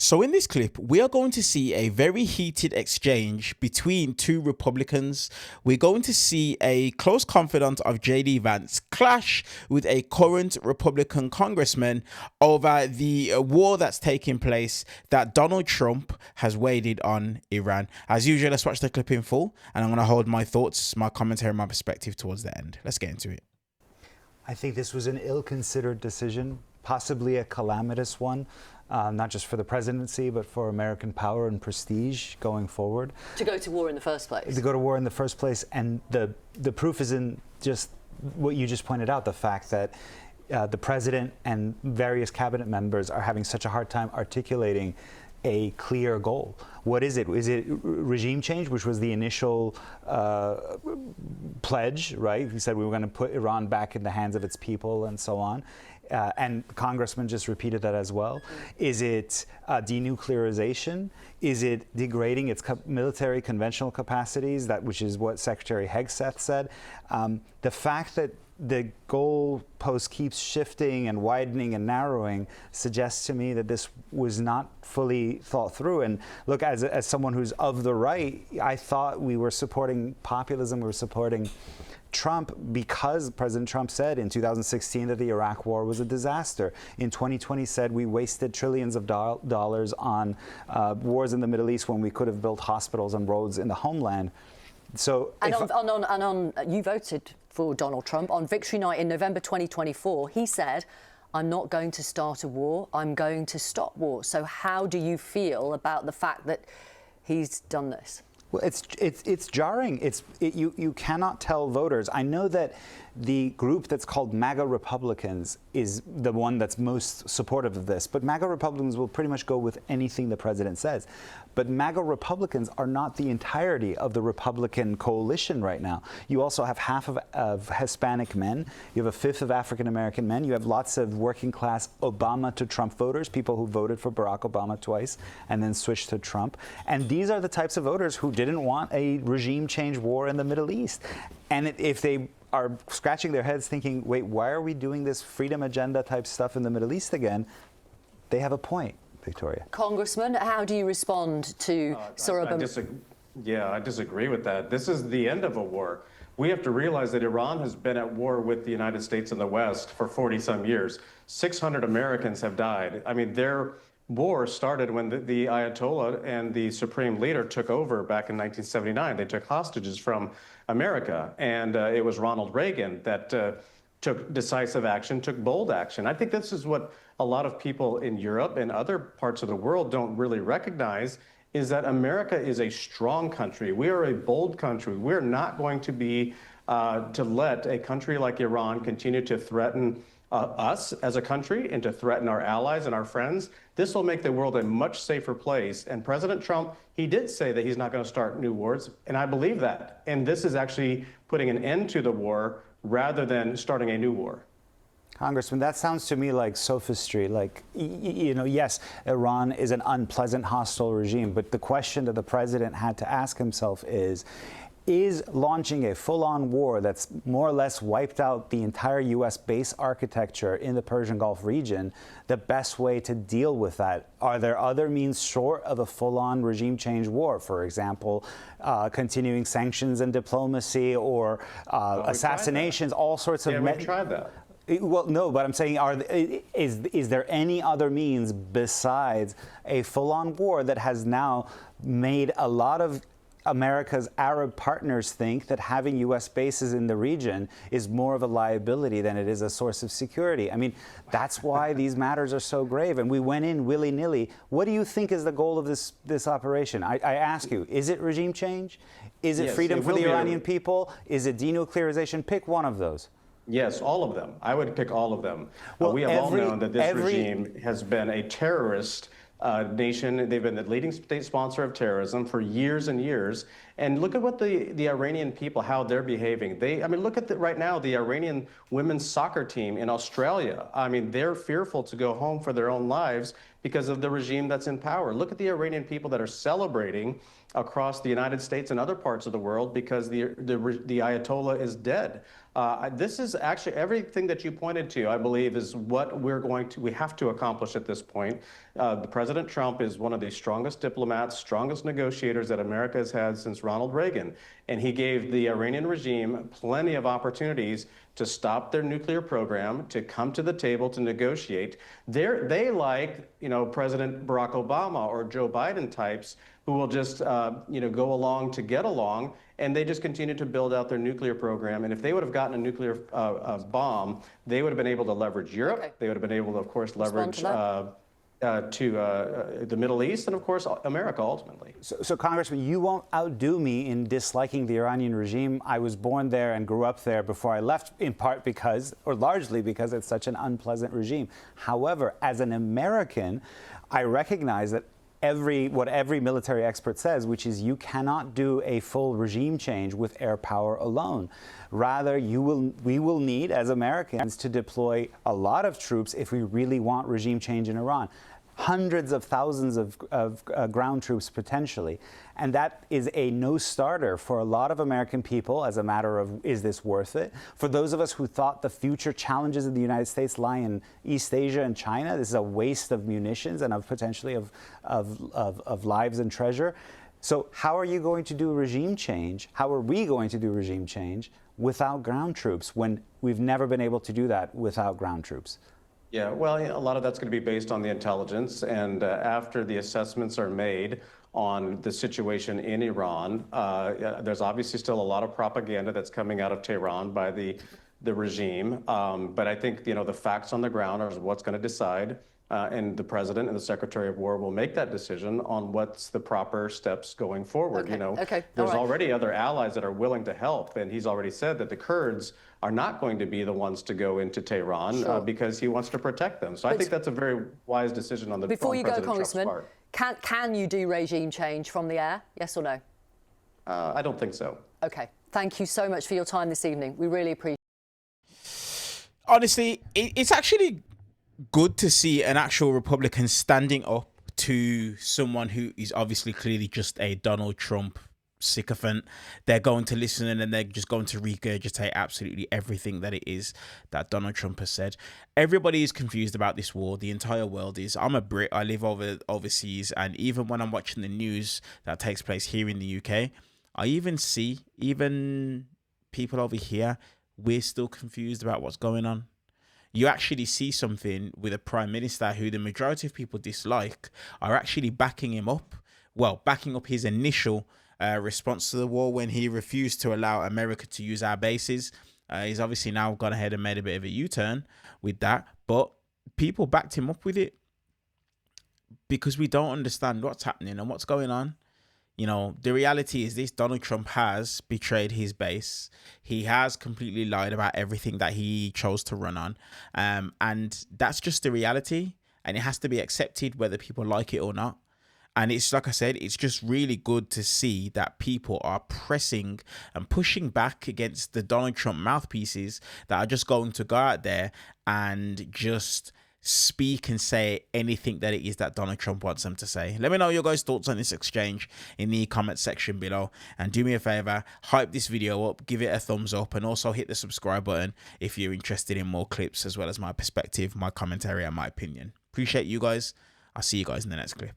So in this clip, we are going to see a very heated exchange between two Republicans. We're going to see a close confidant of J.D. Vance clash with a current Republican congressman over the war that's taking place that Donald Trump has waged on Iran. As usual, let's watch the clip in full, and I'm going to hold my thoughts, my commentary, my perspective towards the end. Let's get into it. I think this was an ill-considered decision, possibly a calamitous one. Not just for the presidency, but for American power and prestige going forward. To go to war in the first place. To go to war in the first place. And the proof is in just what you just pointed out, the fact that the president and various cabinet members are having such a hard time articulating a clear goal. What is it? Is it regime change, which was the initial pledge, right? We said we were going to put Iran back in the hands of its people and so on. And Congressman just repeated that as well. Is it denuclearization? Is it degrading its military conventional capacities, which is what Secretary Hegseth said? The fact that the goalpost keeps shifting and widening and narrowing suggests to me that this was not fully thought through. And look, as someone who's of the right, I thought we were supporting populism, we were supporting Trump because President Trump said in 2016 that the Iraq war was a disaster. In 2020 said we wasted trillions of dollars on wars in the Middle East when we could have built hospitals and roads in the homeland. So you voted for Donald Trump on Victory Night in November 2024. He said, "I'm not going to start a war, I'm going to stop war." So how do you feel about the fact that he's done this? Well, it's jarring. You cannot tell voters. I know that the group that's called MAGA Republicans is the one that's most supportive of this, but MAGA Republicans will pretty much go with anything the president says. But MAGA Republicans are not the entirety of the Republican coalition right now. You also have half of Hispanic men. You have a fifth of African American men. You have lots of working class Obama to Trump voters, people who voted for Barack Obama twice and then switched to Trump. And these are the types of voters who didn't want a regime change war in the Middle East. And if they are scratching their heads thinking, wait, why are we doing this freedom agenda type stuff in the Middle East again? They have a point, Victoria. Congressman, how do you respond to Sohrab? I disagree with that. This is the end of a war. We have to realize that Iran has been at war with the United States and the West for 40-some years. 600 Americans have died. I mean, their war started when the Ayatollah and the Supreme Leader took over back in 1979. They took hostages from America, and it was Ronald Reagan that took decisive action, took bold action. I think this is what a lot of people in Europe and other parts of the world don't really recognize, is that America is a strong country. We are a bold country. We're not going to be to let a country like Iran continue to threaten us as a country and to threaten our allies and our friends. This will make the world a much safer place. And President Trump, he did say that he's not going to start new wars, and I believe that. And this is actually putting an end to the war rather than starting a new war. Congressman, that sounds to me like sophistry. Like, you know, yes, Iran is an unpleasant, hostile regime, but the question that the president had to ask himself is launching a full-on war that's more or less wiped out the entire U.S. base architecture in the Persian Gulf region the best way to deal with that? Are there other means short of a full-on regime change war? For example, continuing sanctions and diplomacy, or assassinations, all sorts of... Yeah, we've tried that. Well, no, but I'm saying, is there any other means besides a full-on war that has now made a lot of America's Arab partners think that having U.S. bases in the region is more of a liability than it is a source of security? I mean, that's why these matters are so grave. And we went in willy-nilly. What do you think is the goal of this operation? I ask you, is it regime change? Is it freedom for the Iranian people? Is it denuclearization? Pick one of those. Yes, all of them. I would pick all of them. Well, we have all known that this regime has been a terrorist nation. They've been the leading state sponsor of terrorism for years and years. And look at what the Iranian people, how they're behaving. I mean, look at right now, the Iranian women's soccer team in Australia. I mean, they're fearful to go home for their own lives because of the regime that's in power. Look at the Iranian people that are celebrating across the United States and other parts of the world because the Ayatollah is dead. This is actually everything that you pointed to, I believe, is what we have to accomplish at this point. President Trump is one of the strongest diplomats, strongest negotiators that America has had since Ronald Reagan. And he gave the Iranian regime plenty of opportunities to stop their nuclear program, to come to the table to negotiate. They like, President Barack Obama or Joe Biden types who will just, go along to get along, and they just continue to build out their nuclear program. And if they would have gotten a nuclear bomb, they would have been able to leverage Europe. Okay. They would have been able to, of course, leverage to the Middle East and, of course, America ultimately. So, Congressman, you won't outdo me in disliking the Iranian regime. I was born there and grew up there before I left, in part because, or largely because, it's such an unpleasant regime. However, as an American, I recognize that what every military expert says, which is you cannot do a full regime change with air power alone. Rather, we will need, as Americans, to deploy a lot of troops if we really want regime change in Iran. Hundreds of thousands of ground troops potentially. And that is a no-starter for a lot of American people as a matter of, is this worth it? For those of us who thought the future challenges of the United States lie in East Asia and China, this is a waste of munitions and of potentially of lives and treasure. So how are you going to do regime change? How are we going to do regime change without ground troops when we've never been able to do that without ground troops? Yeah, well, a lot of that's going to be based on the intelligence, and after the assessments are made on the situation in Iran, there's obviously still a lot of propaganda that's coming out of Tehran by the regime, but I think, the facts on the ground are what's going to decide, and the president and the secretary of war will make that decision on what's the proper steps going forward. Okay. There's already other allies that are willing to help, and he's already said that the Kurds are not going to be the ones to go into Tehran because he wants to protect them. So I think that's a very wise decision on the before you go, President Congressman, Trump's part. can you do regime change from the air? Yes or no? I don't think so. Okay. Thank you so much for your time this evening. We really appreciate it. Honestly, it's actually good to see an actual Republican standing up to someone who is obviously clearly just a Donald Trump sycophant. They're going to listen and then they're just going to regurgitate absolutely everything that it is that Donald Trump has said. Everybody is confused about this war. The entire world is. I'm a Brit. I live overseas, and even when I'm watching the news that takes place here in the UK, I even see people over here, we're still confused about what's going on. You actually see something with a prime minister who the majority of people dislike are actually backing him up. Well, backing up his initial response to the war when he refused to allow America to use our bases. He's obviously now gone ahead and made a bit of a U-turn with that, but people backed him up with it because we don't understand what's happening and what's going on. The reality is this: Donald Trump has betrayed his base. He has completely lied about everything that he chose to run on. And that's just the reality, and it has to be accepted whether people like it or not. And it's like I said, it's just really good to see that people are pressing and pushing back against the Donald Trump mouthpieces that are just going to go out there and just speak and say anything that it is that Donald Trump wants them to say. Let me know your guys' thoughts on this exchange in the comment section below. And do me a favor, hype this video up, give it a thumbs up, and also hit the subscribe button if you're interested in more clips as well as my perspective, my commentary, and my opinion. Appreciate you guys. I'll see you guys in the next clip.